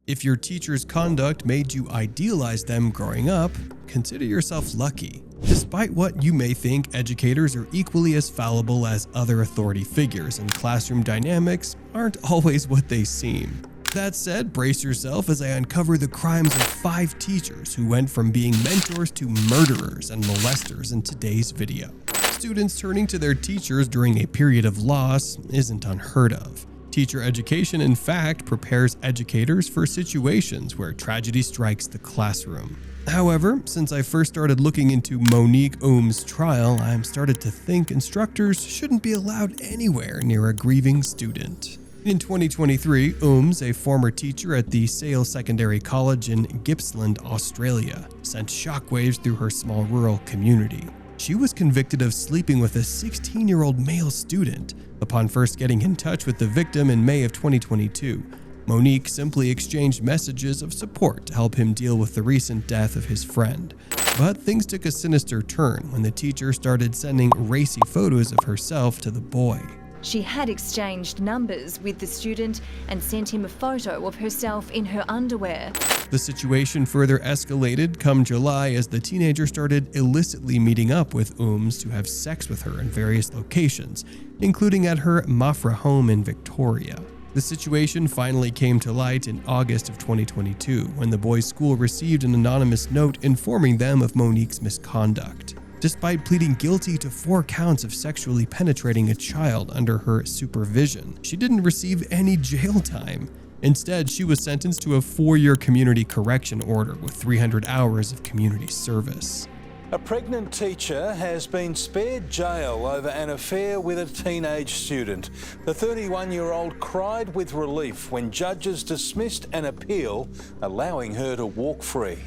If your teacher's conduct made you idealize them growing up, consider yourself lucky. Despite what you may think, educators are equally as fallible as other authority figures, and classroom dynamics aren't always what they seem. That said, brace yourself as I uncover the crimes of 5 teachers who went from being mentors to murderers and molesters in today's video. Students turning to their teachers during a period of loss isn't unheard of. Teacher education, in fact, prepares educators for situations where tragedy strikes the classroom. However, since I first started looking into Monique Ooms' trial, I'm started to think instructors shouldn't be allowed anywhere near a grieving student. In 2023, Ooms, a former teacher at the Sale Secondary College in Gippsland, Australia, sent shockwaves through her small rural community. She was convicted of sleeping with a 16-year-old male student. Upon first getting in touch with the victim in May of 2022, Monique simply exchanged messages of support to help him deal with the recent death of his friend. But things took a sinister turn when the teacher started sending racy photos of herself to the boy. She had exchanged numbers with the student and sent him a photo of herself in her underwear. The situation further escalated come July as the teenager started illicitly meeting up with Ooms to have sex with her in various locations, including at her Maffra home in Victoria. The situation finally came to light in August of 2022 when the boys' school received an anonymous note informing them of Monique's misconduct. Despite pleading guilty to 4 counts of sexually penetrating a child under her supervision, she didn't receive any jail time. Instead, she was sentenced to a 4-year community correction order with 300 hours of community service. A pregnant teacher has been spared jail over an affair with a teenage student. The 31-year-old cried with relief when judges dismissed an appeal, allowing her to walk free.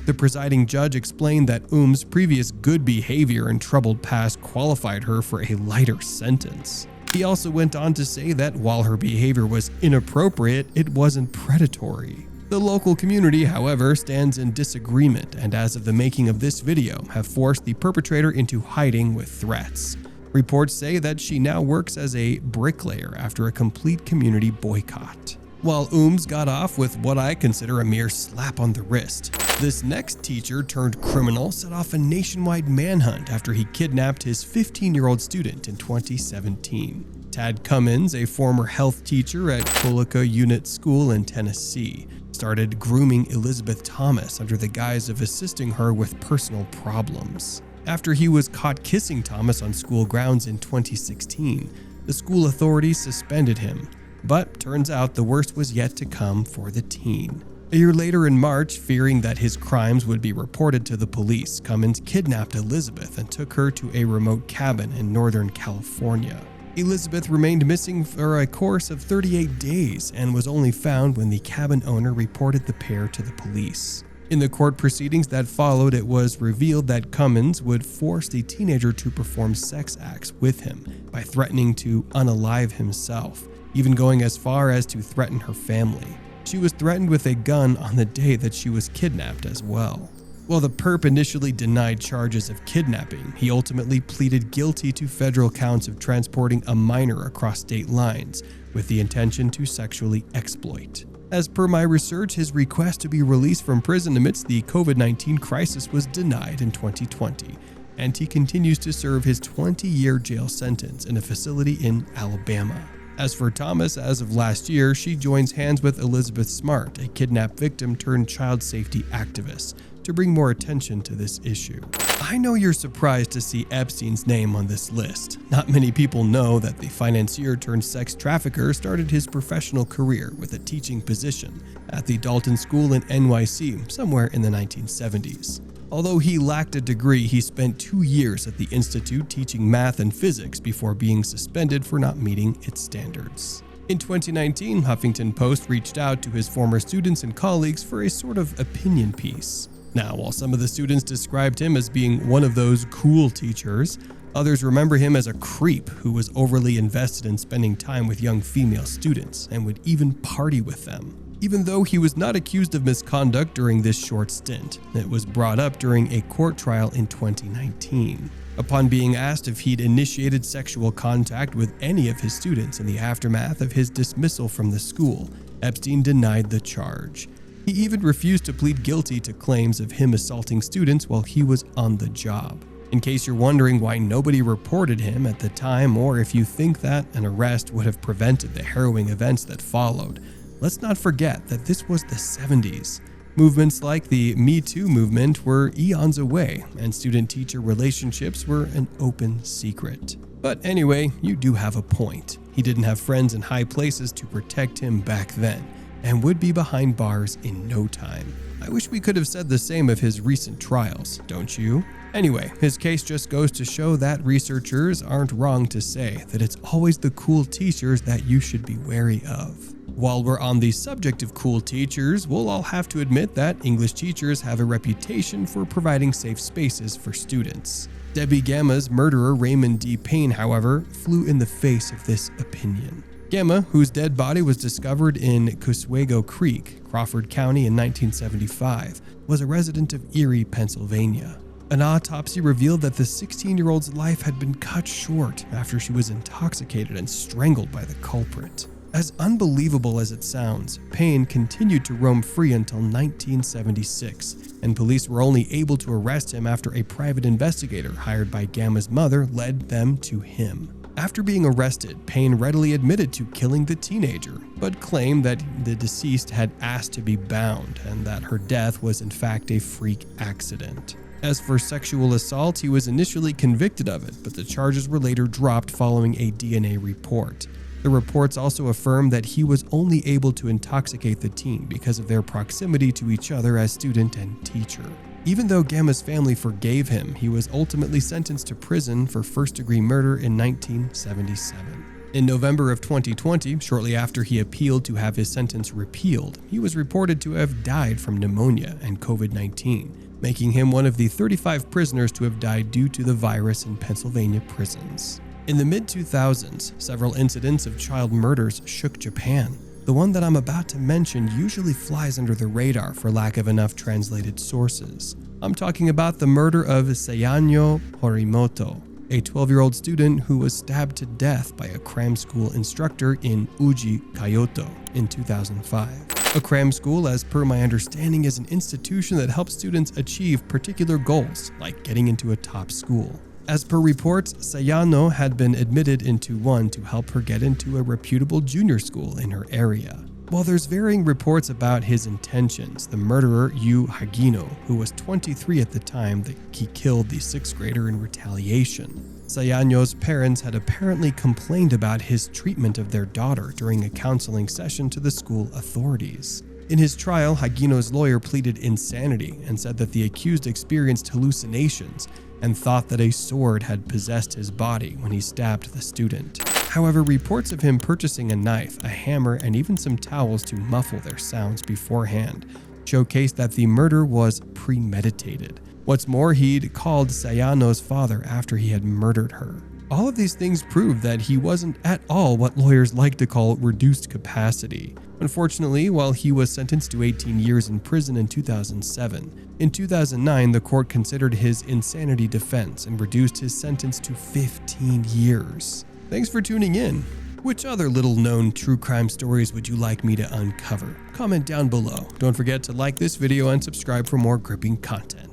The presiding judge explained that Ooms' previous good behavior and troubled past qualified her for a lighter sentence. He also went on to say that while her behavior was inappropriate, it wasn't predatory. The local community, however, stands in disagreement and as of the making of this video, have forced the perpetrator into hiding with threats. Reports say that she now works as a bricklayer after a complete community boycott. While Ooms got off with what I consider a mere slap on the wrist, this next teacher turned criminal set off a nationwide manhunt after he kidnapped his 15-year-old student in 2017. Tad Cummins, a former health teacher at Colica Unit School in Tennessee, started grooming Elizabeth Thomas under the guise of assisting her with personal problems. After he was caught kissing Thomas on school grounds in 2016, the school authorities suspended him. But turns out the worst was yet to come for the teen. A year later in March, fearing that his crimes would be reported to the police, Cummins kidnapped Elizabeth and took her to a remote cabin in Northern California. Elizabeth remained missing for a course of 38 days and was only found when the cabin owner reported the pair to the police. In the court proceedings that followed, it was revealed that Cummins would force the teenager to perform sex acts with him by threatening to unalive himself, even going as far as to threaten her family. She was threatened with a gun on the day that she was kidnapped as well. While the perp initially denied charges of kidnapping, he ultimately pleaded guilty to federal counts of transporting a minor across state lines with the intention to sexually exploit. As per my research, his request to be released from prison amidst the COVID-19 crisis was denied in 2020, and he continues to serve his 20-year jail sentence in a facility in Alabama. As for Thomas, as of last year, she joins hands with Elizabeth Smart, a kidnapped victim turned child safety activist, to bring more attention to this issue. I know you're surprised to see Epstein's name on this list. Not many people know that the financier turned sex trafficker started his professional career with a teaching position at the Dalton School in NYC somewhere in the 1970s. Although he lacked a degree, he spent 2 years at the institute teaching math and physics before being suspended for not meeting its standards. In 2019, Huffington Post reached out to his former students and colleagues for a sort of opinion piece. Now, while some of the students described him as being one of those cool teachers, others remember him as a creep who was overly invested in spending time with young female students and would even party with them. even though he was not accused of misconduct during this short stint. It was brought up during a court trial in 2019. Upon being asked if he'd initiated sexual contact with any of his students in the aftermath of his dismissal from the school, Epstein denied the charge. He even refused to plead guilty to claims of him assaulting students while he was on the job. In case you're wondering why nobody reported him at the time, or if you think that an arrest would have prevented the harrowing events that followed, let's not forget that this was the 70s. Movements like the Me Too movement were eons away, and student-teacher relationships were an open secret. But anyway, you do have a point. He didn't have friends in high places to protect him back then, and would be behind bars in no time. I wish we could have said the same of his recent trials, don't you? Anyway, his case just goes to show that researchers aren't wrong to say that it's always the cool teachers that you should be wary of. While we're on the subject of cool teachers, we'll all have to admit that English teachers have a reputation for providing safe spaces for students. Debbie Gamma's murderer Raymond D. Payne, however, flew in the face of this opinion. Gamma, whose dead body was discovered in Cuswago Creek, Crawford County in 1975, was a resident of Erie, Pennsylvania. An autopsy revealed that the 16-year-old's life had been cut short after she was intoxicated and strangled by the culprit. As unbelievable as it sounds, Payne continued to roam free until 1976, and police were only able to arrest him after a private investigator hired by Gamma's mother led them to him. After being arrested, Payne readily admitted to killing the teenager, but claimed that the deceased had asked to be bound and that her death was in fact a freak accident. As for sexual assault, he was initially convicted of it, but the charges were later dropped following a DNA report. The reports also affirmed that he was only able to intoxicate the teen because of their proximity to each other as student and teacher. Even though Gamma's family forgave him, he was ultimately sentenced to prison for first-degree murder in 1977. In November of 2020, shortly after he appealed to have his sentence repealed, he was reported to have died from pneumonia and COVID-19, making him one of the 35 prisoners to have died due to the virus in Pennsylvania prisons. In the mid-2000s, several incidents of child murders shook Japan. The one that I'm about to mention usually flies under the radar for lack of enough translated sources. I'm talking about the murder of Sayanyo Horimoto, a 12-year-old student who was stabbed to death by a cram school instructor in Uji, Kyoto in 2005. A cram school, as per my understanding, is an institution that helps students achieve particular goals, like getting into a top school. As per reports, Sayano had been admitted into one to help her get into a reputable junior school in her area. While there's varying reports about his intentions, the murderer Yu Hagino, who was 23 at the time that he killed the 6th grader in retaliation. Sayano's parents had apparently complained about his treatment of their daughter during a counseling session to the school authorities. In his trial, Hagino's lawyer pleaded insanity and said that the accused experienced hallucinations and thought that a sword had possessed his body when he stabbed the student. However, reports of him purchasing a knife, a hammer, and even some towels to muffle their sounds beforehand showcased that the murder was premeditated. What's more, he'd called Sayano's father after he had murdered her. All of these things prove that he wasn't at all what lawyers like to call reduced capacity. Unfortunately, while he was sentenced to 18 years in prison in 2007, in 2009 the court considered his insanity defense and reduced his sentence to 15 years. Thanks for tuning in. Which other little-known true crime stories would you like me to uncover? Comment down below. Don't forget to like this video and subscribe for more gripping content.